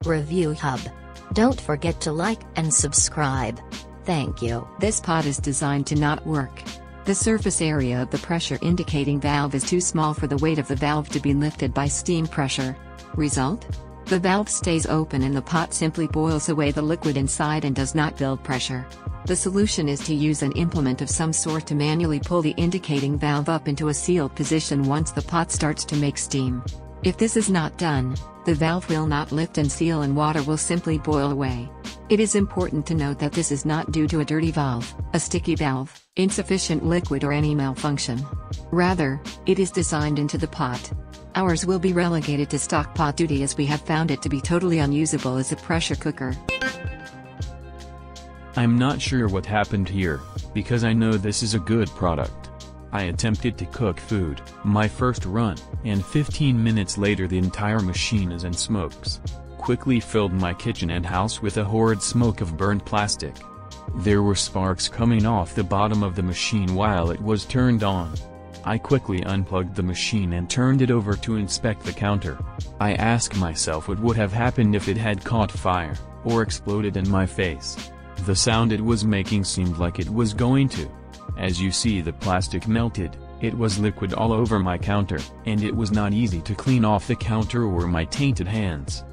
Review Hub. Don't forget to like and subscribe. Thank you. This pot is designed to not work. The surface area of the pressure indicating valve is too small for the weight of the valve to be lifted by steam pressure. Result? The valve stays open and the pot simply boils away the liquid inside and does not build pressure. The solution is to use an implement of some sort to manually pull the indicating valve up into a sealed position once the pot starts to make steam. If this is not done, the valve will not lift and seal and water will simply boil away. It is important to note that this is not due to a dirty valve, a sticky valve, insufficient liquid or any malfunction. Rather, it is designed into the pot. Ours will be relegated to stock pot duty as we have found it to be totally unusable as a pressure cooker. I'm not sure what happened here, because I know this is a good product. I attempted to cook food, my first run, and 15 minutes later the entire machine is in smokes. Quickly filled my kitchen and house with a horrid smoke of burnt plastic. There were sparks coming off the bottom of the machine while it was turned on. I quickly unplugged the machine and turned it over to inspect the counter. I asked myself what would have happened if it had caught fire, or exploded in my face. The sound it was making seemed like it was going to. As you see, the plastic melted, it was liquid all over my counter, and it was not easy to clean off the counter or my tainted hands.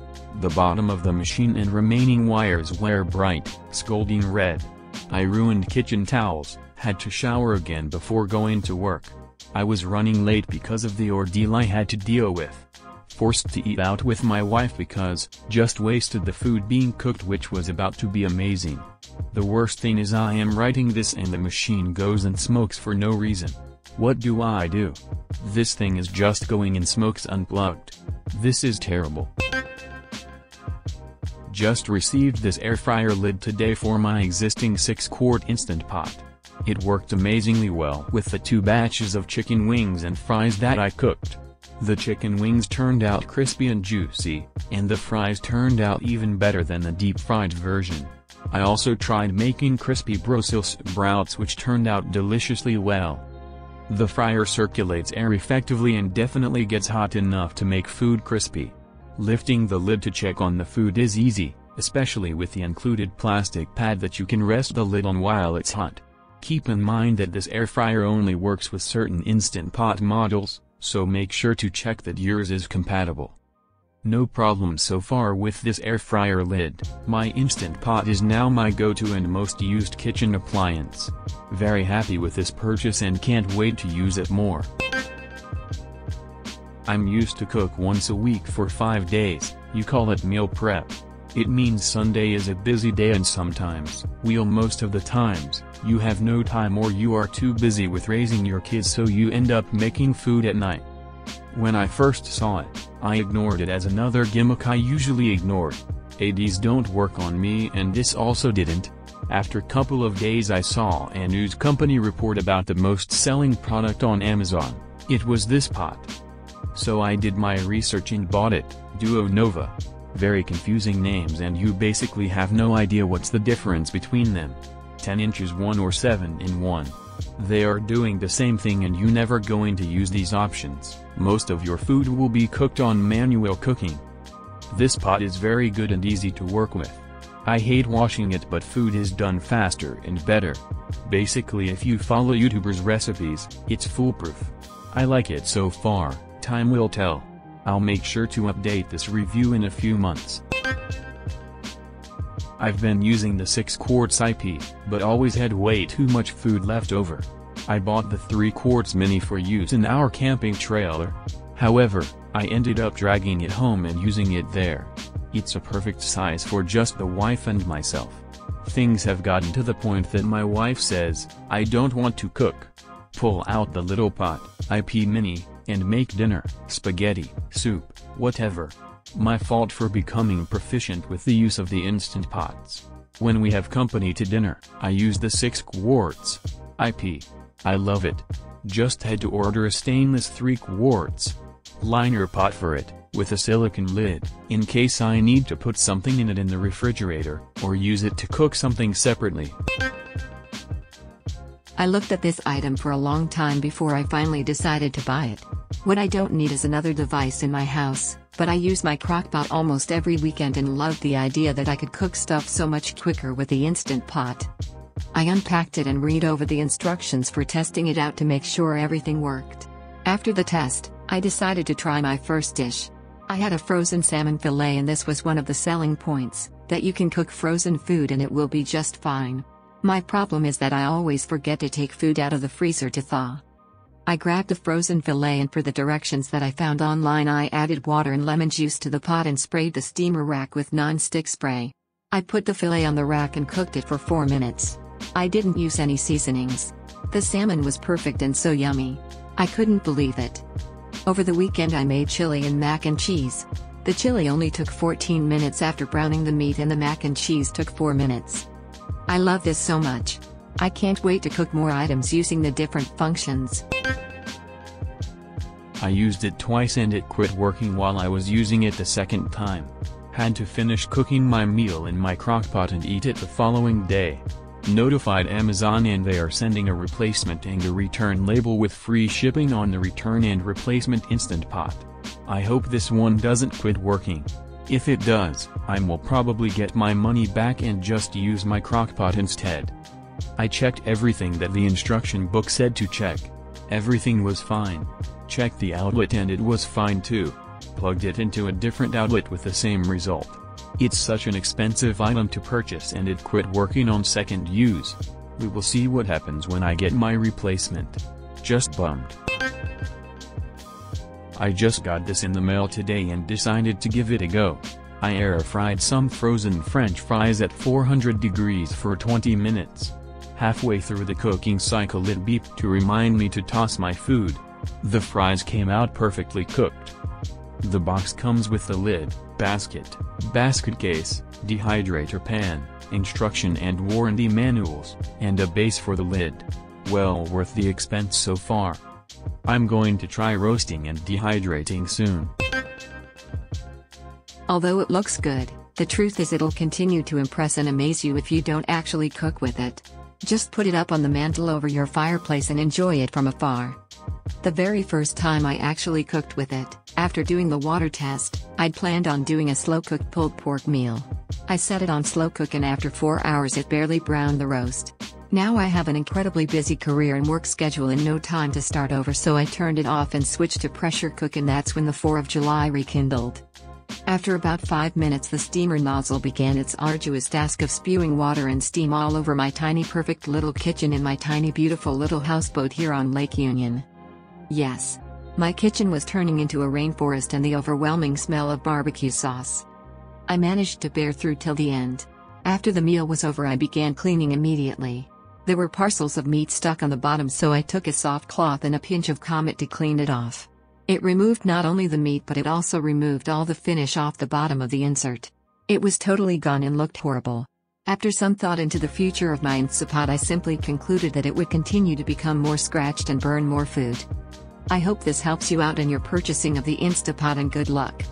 The bottom of the machine and remaining wires were bright, scalding red. I ruined kitchen towels, had to shower again before going to work. I was running late because of the ordeal I had to deal with. Forced to eat out with my wife because, just wasted the food being cooked which was about to be amazing. The worst thing is I am writing this and the machine goes and smokes for no reason. What do I do? This thing is just going and smokes unplugged. This is terrible. Just received this air fryer lid today for my existing 6-quart Instant Pot. It worked amazingly well with the 2 batches of chicken wings and fries that I cooked. The chicken wings turned out crispy and juicy, and the fries turned out even better than the deep-fried version. I also tried making crispy Brussels sprouts which turned out deliciously well. The fryer circulates air effectively and definitely gets hot enough to make food crispy. Lifting the lid to check on the food is easy, especially with the included plastic pad that you can rest the lid on while it's hot. Keep in mind that this air fryer only works with certain Instant Pot models, so make sure to check that yours is compatible. No problem so far with this air fryer lid. My Instant Pot is now my go-to and most used kitchen appliance. Very happy with this purchase and can't wait to use it more. I'm used to cook once a week for 5 days, you call it meal prep. It means Sunday is a busy day and sometimes, most of the times, you have no time or you are too busy with raising your kids so you end up making food at night. When I first saw it, I ignored it as another gimmick I usually ignored. ADs don't work on me and this also didn't. After couple of days I saw a news company report about the most selling product on Amazon. It was this pot. So I did my research and bought it, Duo Nova. Very confusing names and you basically have no idea what's the difference between them. 10 inches 1 or 7 in 1. They are doing the same thing and you never going to use these options. Most of your food will be cooked on manual cooking. This pot is very good and easy to work with. I hate washing it but food is done faster and better. Basically if you follow YouTubers' recipes, it's foolproof. I like it so far, time will tell. I'll make sure to update this review in a few months. I've been using the 6 quarts IP, but always had way too much food left over. I bought the 3 quarts mini for use in our camping trailer. However, I ended up dragging it home and using it there. It's a perfect size for just the wife and myself. Things have gotten to the point that my wife says, I don't want to cook. Pull out the little pot, IP mini, and make dinner, spaghetti, soup, whatever. My fault for becoming proficient with the use of the Instant Pots. When we have company to dinner, I use the 6 quarts IP. I love it. Just had to order a stainless 3 quarts liner pot for it, with a silicone lid, in case I need to put something in it in the refrigerator, or use it to cook something separately. I looked at this item for a long time before I finally decided to buy it. What I don't need is another device in my house, but I use my crockpot almost every weekend and loved the idea that I could cook stuff so much quicker with the Instant Pot. I unpacked it and read over the instructions for testing it out to make sure everything worked. After the test, I decided to try my first dish. I had a frozen salmon fillet, and this was one of the selling points, that you can cook frozen food and it will be just fine. My problem is that I always forget to take food out of the freezer to thaw. I grabbed the frozen fillet, and per the directions that I found online, I added water and lemon juice to the pot and sprayed the steamer rack with non-stick spray. I put the fillet on the rack and cooked it for 4 minutes. I didn't use any seasonings. The salmon was perfect and so yummy. I couldn't believe it. Over the weekend I made chili and mac and cheese. The chili only took 14 minutes after browning the meat, and the mac and cheese took 4 minutes. I love this so much. I can't wait to cook more items using the different functions. I used it twice and it quit working while I was using it the second time. Had to finish cooking my meal in my crockpot and eat it the following day. Notified Amazon and they are sending a replacement and a return label with free shipping on the return and replacement Instant Pot. I hope this one doesn't quit working. If it does, I will probably get my money back and just use my crockpot instead. I checked everything that the instruction book said to check. Everything was fine. Checked the outlet and it was fine too. Plugged it into a different outlet with the same result. It's such an expensive item to purchase and it quit working on second use. We will see what happens when I get my replacement. Just bummed. I just got this in the mail today and decided to give it a go. I air fried some frozen French fries at 400 degrees for 20 minutes. Halfway through the cooking cycle it beeped to remind me to toss my food. The fries came out perfectly cooked. The box comes with the lid, basket case, dehydrator pan, instruction and warranty manuals, and a base for the lid. Well worth the expense so far. I'm going to try roasting and dehydrating soon. Although it looks good, the truth is it'll continue to impress and amaze you if you don't actually cook with it. Just put it up on the mantle over your fireplace and enjoy it from afar. The very first time I actually cooked with it, after doing the water test, I'd planned on doing a slow-cooked pulled pork meal. I set it on slow cook and after 4 hours it barely browned the roast. Now I have an incredibly busy career and work schedule and no time to start over, so I turned it off and switched to pressure cook, and that's when the 4th of July rekindled. After about 5 minutes the steamer nozzle began its arduous task of spewing water and steam all over my tiny perfect little kitchen in my tiny beautiful little houseboat here on Lake Union. Yes. My kitchen was turning into a rainforest and the overwhelming smell of barbecue sauce. I managed to bear through till the end. After the meal was over I began cleaning immediately. There were parcels of meat stuck on the bottom, so I took a soft cloth and a pinch of Comet to clean it off. It removed not only the meat but it also removed all the finish off the bottom of the insert. It was totally gone and looked horrible. After some thought into the future of my Instant Pot I simply concluded that it would continue to become more scratched and burn more food. I hope this helps you out in your purchasing of the Instant Pot and good luck.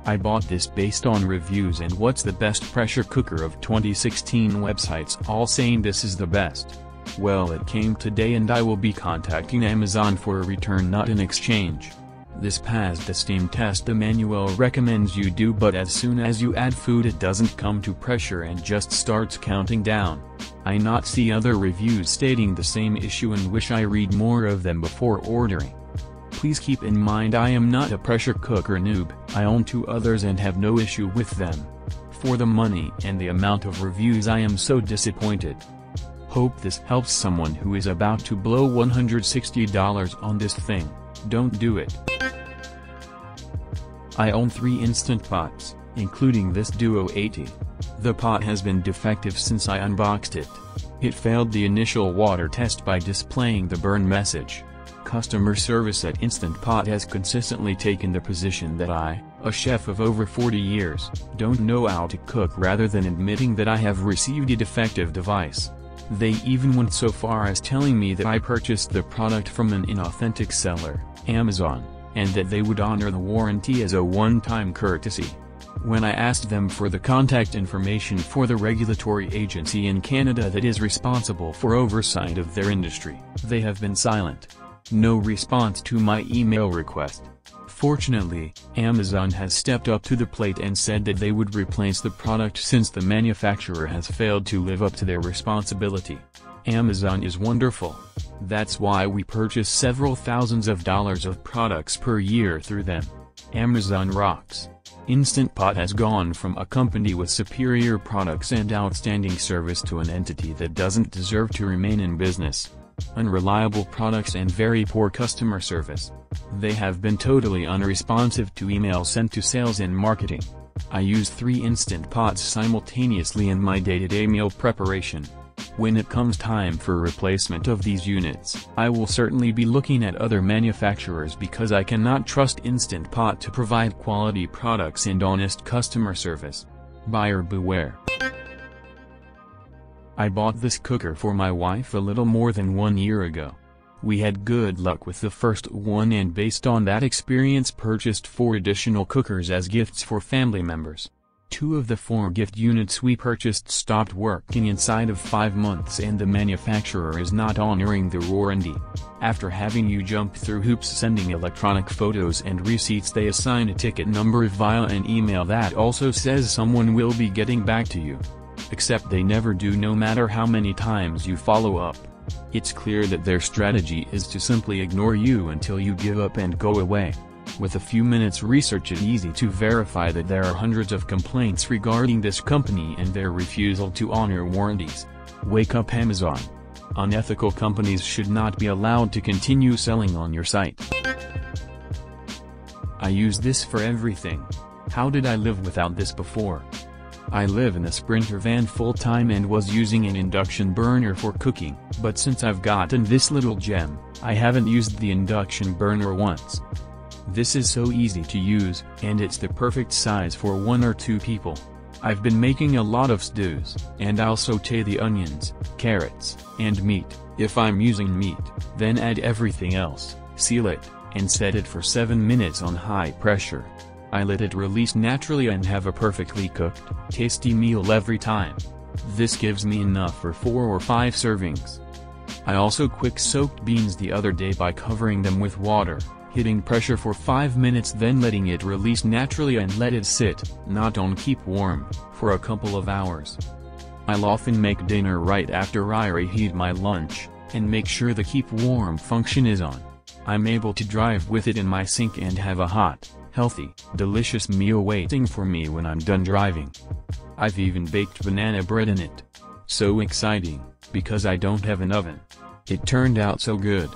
I bought this based on reviews and what's the best pressure cooker of 2016 websites all saying this is the best. Well, it came today and I will be contacting Amazon for a return, not an exchange. This passed the steam test the manual recommends you do, but as soon as you add food it doesn't come to pressure and just starts counting down. I not see other reviews stating the same issue and wish I read more of them before ordering. Please keep in mind I am not a pressure cooker noob, I own 2 others and have no issue with them. For the money and the amount of reviews I am so disappointed. Hope this helps someone who is about to blow $160 on this thing. Don't do it. I own 3 Instant Pots, including this Duo 80. The pot has been defective since I unboxed it. It failed the initial water test by displaying the burn message. Customer service at Instant Pot has consistently taken the position that I, a chef of over 40 years, don't know how to cook rather than admitting that I have received a defective device. They even went so far as telling me that I purchased the product from an inauthentic seller, Amazon, and that they would honor the warranty as a one-time courtesy. When I asked them for the contact information for the regulatory agency in Canada that is responsible for oversight of their industry, they have been silent. No response to my email request. Fortunately, Amazon has stepped up to the plate and said that they would replace the product since the manufacturer has failed to live up to their responsibility. Amazon is wonderful. That's why we purchase several thousands of dollars of products per year through them. Amazon rocks. Instant Pot has gone from a company with superior products and outstanding service to an entity that doesn't deserve to remain in business. Unreliable products and very poor customer service. They have been totally unresponsive to emails sent to sales and marketing. I use 3 Instant Pots simultaneously in my day-to-day meal preparation. When it comes time for replacement of these units, I will certainly be looking at other manufacturers because I cannot trust Instant Pot to provide quality products and honest customer service. Buyer beware. I bought this cooker for my wife a little more than 1 year ago. We had good luck with the first one and based on that experience purchased 4 additional cookers as gifts for family members. 2 of the 4 gift units we purchased stopped working inside of 5 months and the manufacturer is not honoring the warranty. After having you jump through hoops sending electronic photos and receipts, they assign a ticket number via an email that also says someone will be getting back to you. Except they never do, no matter how many times you follow up. It's clear that their strategy is to simply ignore you until you give up and go away. With a few minutes research, it's easy to verify that there are hundreds of complaints regarding this company and their refusal to honor warranties. Wake up, Amazon. Unethical companies should not be allowed to continue selling on your site. I use this for everything. How did I live without this before? I live in a Sprinter van full-time and was using an induction burner for cooking, but since I've gotten this little gem, I haven't used the induction burner once. This is so easy to use, and it's the perfect size for 1 or 2 people. I've been making a lot of stews, and I'll saute the onions, carrots, and meat. If I'm using meat, then add everything else, seal it, and set it for 7 minutes on high pressure. I let it release naturally and have a perfectly cooked, tasty meal every time. This gives me enough for 4 or 5 servings. I also quick soaked beans the other day by covering them with water, hitting pressure for 5 minutes, then letting it release naturally and let it sit, not on keep warm, for a couple of hours. I'll often make dinner right after I reheat my lunch, and make sure the keep warm function is on. I'm able to drive with it in my sink and have a hot, healthy, delicious meal waiting for me when I'm done driving. I've even baked banana bread in it. So exciting, because I don't have an oven. It turned out so good.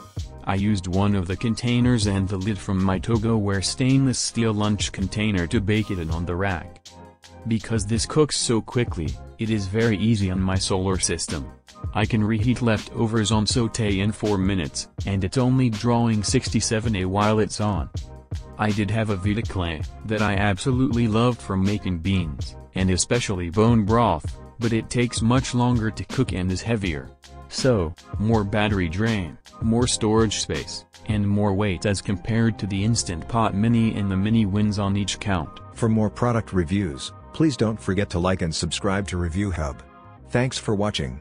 I used one of the containers and the lid from my Togoware stainless steel lunch container to bake it in on the rack. Because this cooks so quickly, it is very easy on my solar system. I can reheat leftovers on Saute in 4 minutes, and it's only drawing 67°C while it's on. I did have a Vita clay that I absolutely loved for making beans, and especially bone broth, but it takes much longer to cook and is heavier. So, more battery drain, more storage space, and more weight as compared to the Instant Pot Mini, and the Mini wins on each count. For more product reviews, please don't forget to like and subscribe to Review Hub. Thanks for watching.